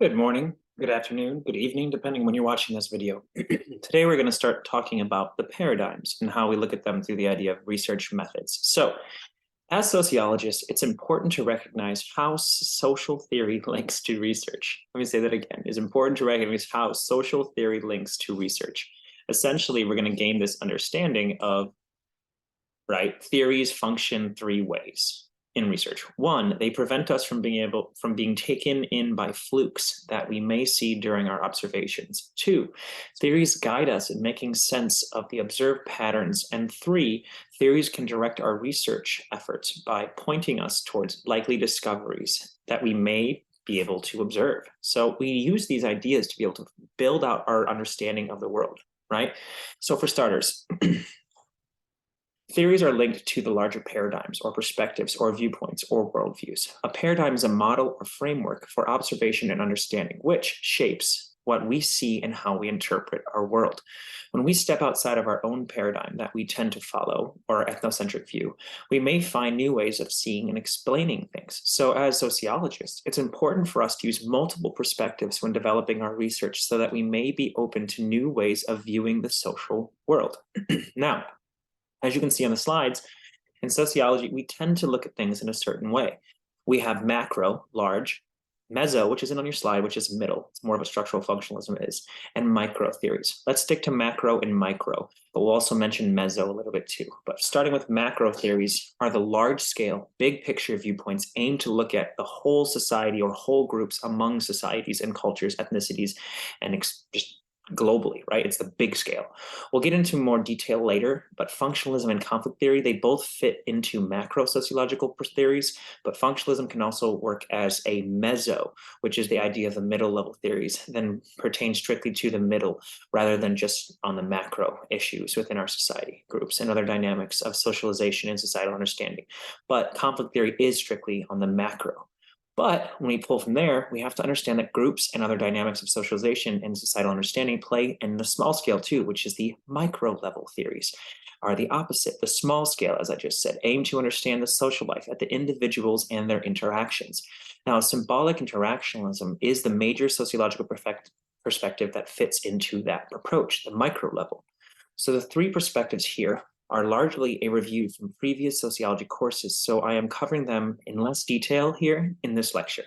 Good morning, good afternoon, good evening, depending when you're watching this video. Today, we're going to start talking about the paradigms and how we look at them through the idea of research methods. So, as sociologists, it's important to recognize how social theory links to research. Let me say that again. It's important to recognize how social theory links to research. Essentially, we're going to gain this understanding of, right, theories function three ways in research. One, they prevent us from being taken in by flukes that we may see during our observations. Two, theories guide us in making sense of the observed patterns. And three, theories can direct our research efforts by pointing us towards likely discoveries that we may be able to observe. So we use these ideas to be able to build out our understanding of the world, right? So for starters, theories are linked to the larger paradigms or perspectives or viewpoints or worldviews. A paradigm is a model or framework for observation and understanding, which shapes what we see and how we interpret our world. When we step outside of our own paradigm that we tend to follow, or ethnocentric view, we may find new ways of seeing and explaining things. So as sociologists, it's important for us to use multiple perspectives when developing our research so that we may be open to new ways of viewing the social world. Now, as you can see on the slides, in sociology, we tend to look at things in a certain way. We have macro, large, mezzo, which isn't on your slide, which is middle. It's more of a structural functionalism is, and micro theories. Let's stick to macro and micro, but we'll also mention mezzo a little bit too. But starting with macro theories are the large scale, big picture viewpoints aimed to look at the whole society or whole groups among societies and cultures, ethnicities, and just globally, right? It's the big scale. We'll get into more detail later, but functionalism and conflict theory, they both fit into macro sociological theories, but functionalism can also work as a mezzo, which is the idea of the middle level theories, then pertain strictly to the middle rather than just on the macro issues within our society groups and other dynamics of socialization and societal understanding. But conflict theory is strictly on the macro. But when we pull from there, we have to understand that groups and other dynamics of socialization and societal understanding play in the small scale too, which is the micro level theories are the opposite. The small scale, as I just said, aim to understand the social life at the individuals and their interactions. Now, symbolic interactionalism is the major sociological perspective that fits into that approach, the micro level. So the three perspectives here are largely a review from previous sociology courses, so I am covering them in less detail here in this lecture.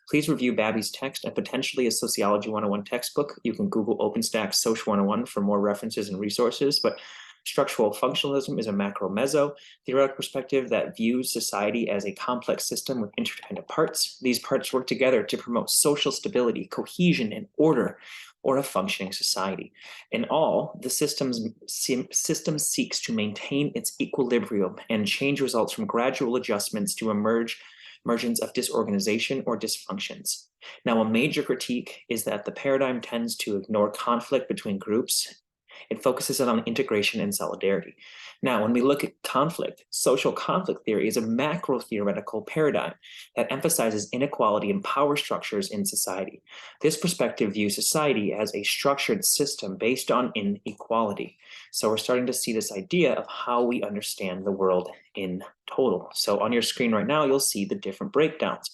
Please review Babby's text and potentially a Sociology 101 textbook. You can Google OpenStax Social 101 for more references and resources, but structural functionalism is a macro mezzo theoretical perspective that views society as a complex system with interdependent parts. These parts work together to promote social stability, cohesion, and order, or a functioning society. In all, the system seeks to maintain its equilibrium, and change results from gradual adjustments to emergence of disorganization or dysfunctions. Now, a major critique is that the paradigm tends to ignore conflict between groups. It focuses on integration and solidarity. Now, when we look at conflict, social conflict theory is a macro theoretical paradigm that emphasizes inequality and power structures in society. This perspective views society as a structured system based on inequality. So we're starting to see this idea of how we understand the world in total. So on your screen right now, you'll see the different breakdowns.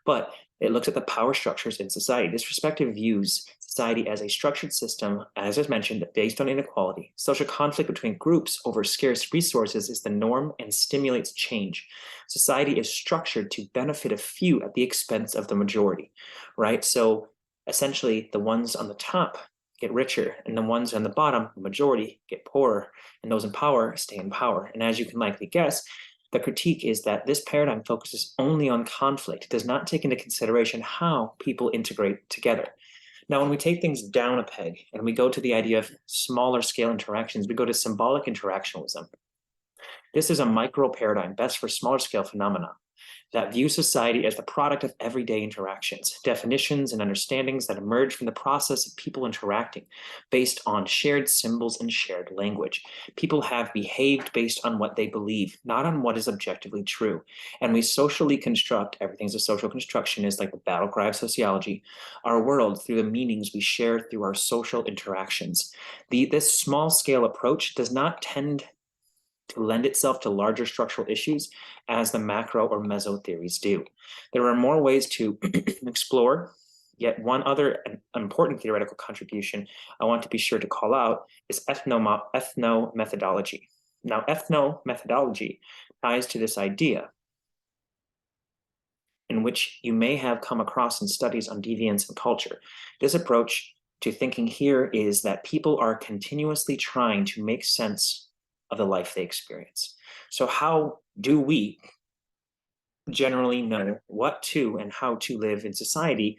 But it looks at the power structures in society. This perspective views society as a structured system, as I mentioned, based on inequality. Social conflict between groups over scarce resources is the norm and stimulates change. Society is structured to benefit a few at the expense of the majority, right? So essentially, the ones on the top get richer, and the ones on the bottom, the majority, get poorer, and those in power stay in power. And as you can likely guess, the critique is that this paradigm focuses only on conflict. It does not take into consideration how people integrate together. Now, when we take things down a peg and we go to the idea of smaller scale interactions, we go to symbolic interactionalism. This is a micro paradigm best for smaller scale phenomena that view society as the product of everyday interactions, definitions and understandings that emerge from the process of people interacting based on shared symbols and shared language. People have behaved based on what they believe, not on what is objectively true. And we socially construct, everything's a social construction, is like the battle cry of sociology, our world through the meanings we share through our social interactions. This small scale approach does not tend to lend itself to larger structural issues as the macro or mezzo theories do. There are more ways to explore Yet one other important theoretical contribution I want to be sure to call out is ethnomethodology. Now, ethnomethodology ties to this idea, in which you may have come across in studies on deviance and culture. This approach to thinking here is that people are continuously trying to make sense of the life they experience. So how do we generally know what to and how to live in society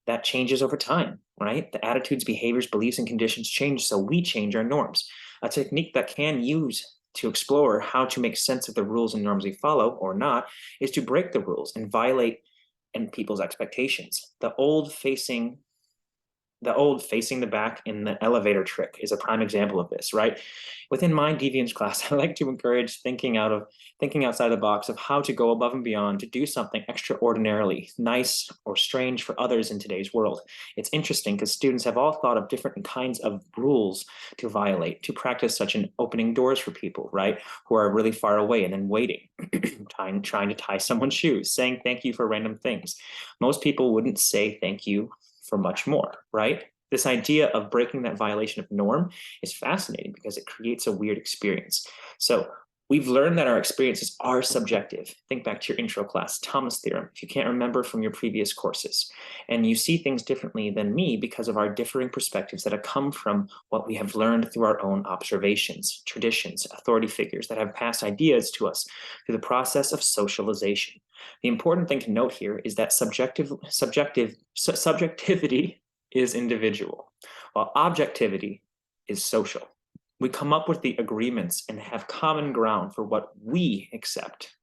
that changes over time, right? The attitudes, behaviors, beliefs, and conditions change, so we change our norms. A technique that can use to explore how to make sense of the rules and norms we follow or not is to break the rules and violate people's expectations. The old facing the back in the elevator trick is a prime example of this, right? Within my deviance class, I like to encourage thinking outside the box of how to go above and beyond to do something extraordinarily nice or strange for others in today's world. It's interesting because students have all thought of different kinds of rules to violate, to practice such an opening doors for people, right? Who are really far away and then waiting, trying to tie someone's shoes, saying thank you for random things. Most people wouldn't say thank you for much more, right? This idea of breaking that violation of norm is fascinating because it creates a weird experience. So we've learned that our experiences are subjective. Think back to your intro class, Thomas theorem, if you can't remember from your previous courses. And you see things differently than me because of our differing perspectives that have come from what we have learned through our own observations, traditions, authority figures that have passed ideas to us through the process of socialization. The important thing to note here is that subjectivity is individual, while objectivity is social. We come up with the agreements and have common ground for what we accept.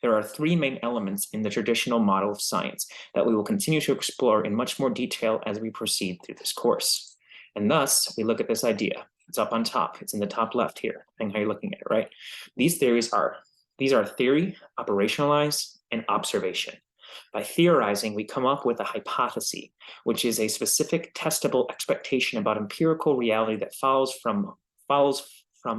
There are three main elements in the traditional model of science that we will continue to explore in much more detail as we proceed through this course. And thus, we look at this idea. It's up on top. It's in the top left here, depending how you're looking at it, right? These are theory, operationalize, and observation. By theorizing, we come up with a hypothesis, which is a specific testable expectation about empirical reality that follows from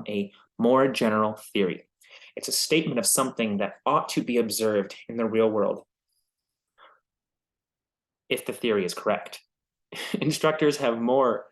a more general theory. It's a statement of something that ought to be observed in the real world if the theory is correct. Instructors have more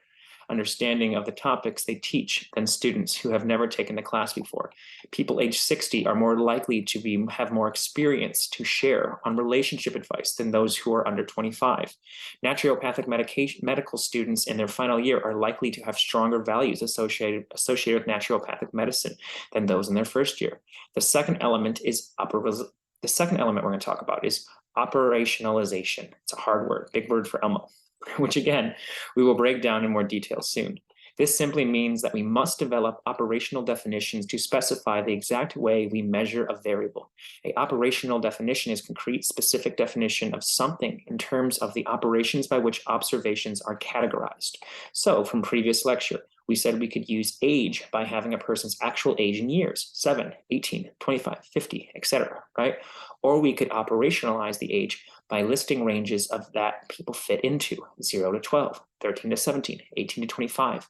understanding of the topics they teach than students who have never taken the class before. People age 60 are more likely to have more experience to share on relationship advice than those who are under 25. Naturopathic medical students in their final year are likely to have stronger values associated with naturopathic medicine than those in their first year. The second element we're going to talk about is operationalization. It's a hard word, big word for Elmo, which again, we will break down in more detail soon. This simply means that we must develop operational definitions to specify the exact way we measure a variable. An operational definition is a concrete, specific definition of something in terms of the operations by which observations are categorized. So from previous lecture, we said we could use age by having a person's actual age in years, 7, 18, 25, 50, etc., right? Or we could operationalize the age by listing ranges of that people fit into 0 to 12, 13 to 17, 18 to 25.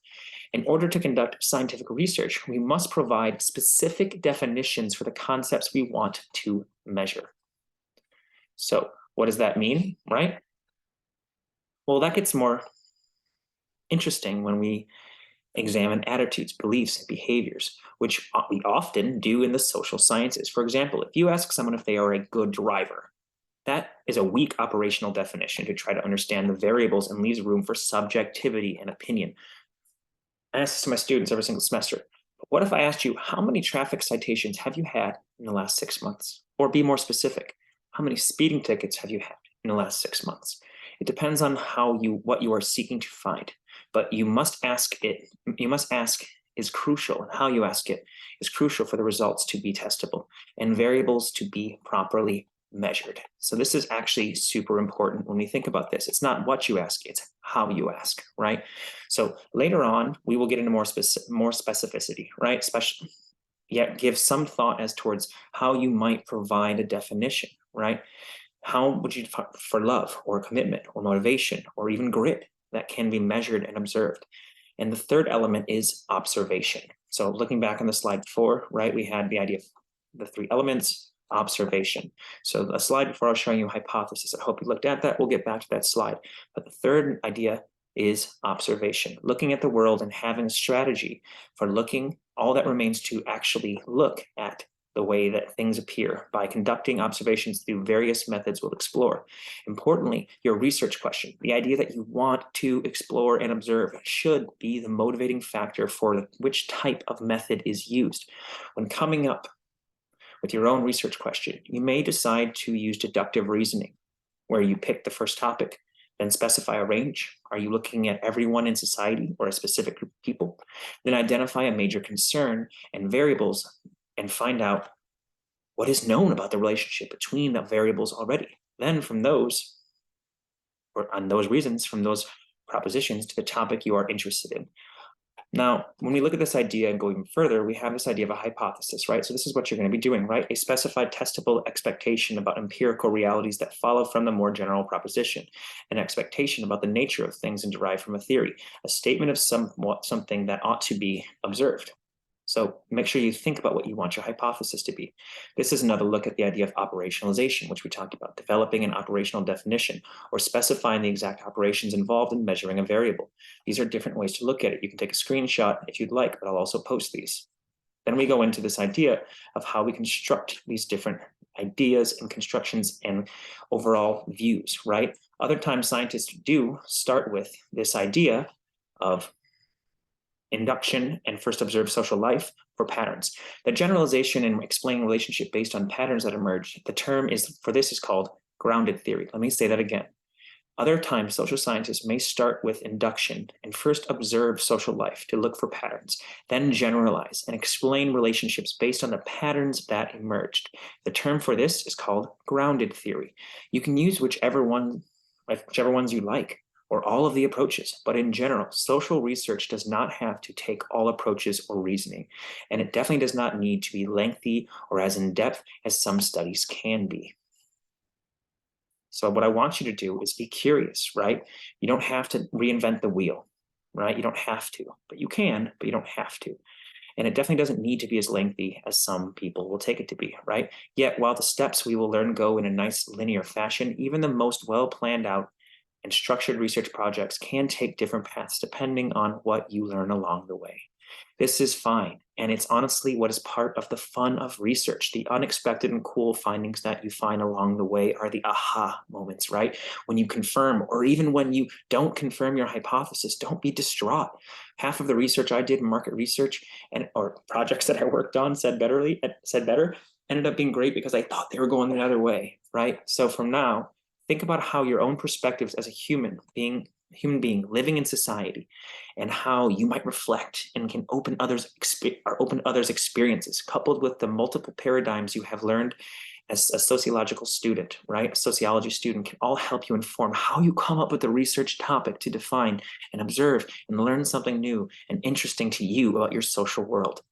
In order to conduct scientific research, we must provide specific definitions for the concepts we want to measure. So what does that mean, right? Well, that gets more interesting when we examine attitudes, beliefs, and behaviors, which we often do in the social sciences. For example, if you ask someone if they are a good driver, that is a weak operational definition to try to understand the variables and leaves room for subjectivity and opinion. I ask this to my students every single semester. But what if I asked you, how many traffic citations have you had in the last 6 months? Or be more specific, how many speeding tickets have you had in the last 6 months? It depends on what you are seeking to find. But you must ask is crucial, and how you ask it is crucial for the results to be testable and variables to be properly measured. So this is actually super important when we think about this. It's not what you ask, it's how you ask, right? So later on, we will get into more specificity, right? Yet give some thought as towards how you might provide a definition, right? How would you define for love or commitment or motivation or even grit that can be measured and observed? And the third element is observation. So looking back on the slide before, right, we had the idea of the three elements, observation. So a slide before I was showing you hypothesis. I hope you looked at that. We'll get back to that slide. But the third idea is observation, looking at the world and having a strategy for looking. All that remains to actually look at the way that things appear by conducting observations through various methods we'll explore. Importantly, your research question, the idea that you want to explore and observe, should be the motivating factor for which type of method is used. When coming up with your own research question, you may decide to use deductive reasoning, where you pick the first topic, then specify a range. Are you looking at everyone in society or a specific group of people? Then identify a major concern and variables and find out what is known about the relationship between the variables already. Then from those, or on those reasons, from those propositions to the topic you are interested in. Now, when we look at this idea and go even further, we have this idea of a hypothesis, right? So this is what you're going to be doing, right? A specified testable expectation about empirical realities that follow from the more general proposition, an expectation about the nature of things and derived from a theory, a statement of something that ought to be observed. So make sure you think about what you want your hypothesis to be. This is another look at the idea of operationalization, which we talked about, developing an operational definition or specifying the exact operations involved in measuring a variable. These are different ways to look at it. You can take a screenshot if you'd like, but I'll also post these. Then we go into this idea of how we construct these different ideas and constructions and overall views, right? Other times scientists do start with this idea of induction and first observe social life for patterns. The generalization and explaining relationship based on patterns that emerge, the term for this is called grounded theory. Let me say that again. Other times, social scientists may start with induction and first observe social life to look for patterns, then generalize and explain relationships based on the patterns that emerged. The term for this is called grounded theory. You can use whichever ones you like, or all of the approaches. But in general, social research does not have to take all approaches or reasoning, and it definitely does not need to be lengthy or as in-depth as some studies can be. So what I want you to do is be curious, right? You don't have to reinvent the wheel, right? You don't have to, but you can, but you don't have to. And it definitely doesn't need to be as lengthy as some people will take it to be, right? Yet while the steps we will learn go in a nice linear fashion, even the most well-planned out and structured research projects can take different paths depending on what you learn along the way. This is fine, and it's honestly what is part of the fun of research. The unexpected and cool findings that you find along the way are the aha moments, right? When you confirm, or even when you don't confirm your hypothesis, don't be distraught. Half of the research I did in market research or projects that I worked on said better, ended up being great because I thought they were going the other way, right? So from now, think about how your own perspectives as a human being living in society, and how you might reflect and can open others' experiences, coupled with the multiple paradigms you have learned as a sociological student, right? A sociology student can all help you inform how you come up with a research topic to define and observe and learn something new and interesting to you about your social world.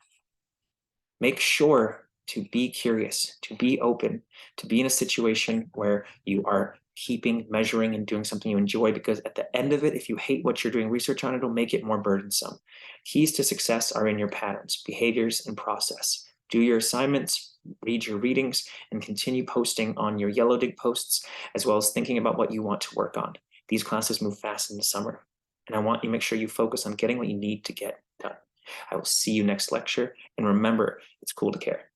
Make sure to be curious, to be open, to be in a situation where you are keeping, measuring, and doing something you enjoy, because at the end of it, if you hate what you're doing research on, it'll make it more burdensome. Keys to success are in your patterns, behaviors, and process. Do your assignments, read your readings, and continue posting on your Yellow Dig posts, as well as thinking about what you want to work on. These classes move fast in the summer, and I want you to make sure you focus on getting what you need to get done. I will see you next lecture, and remember, it's cool to care.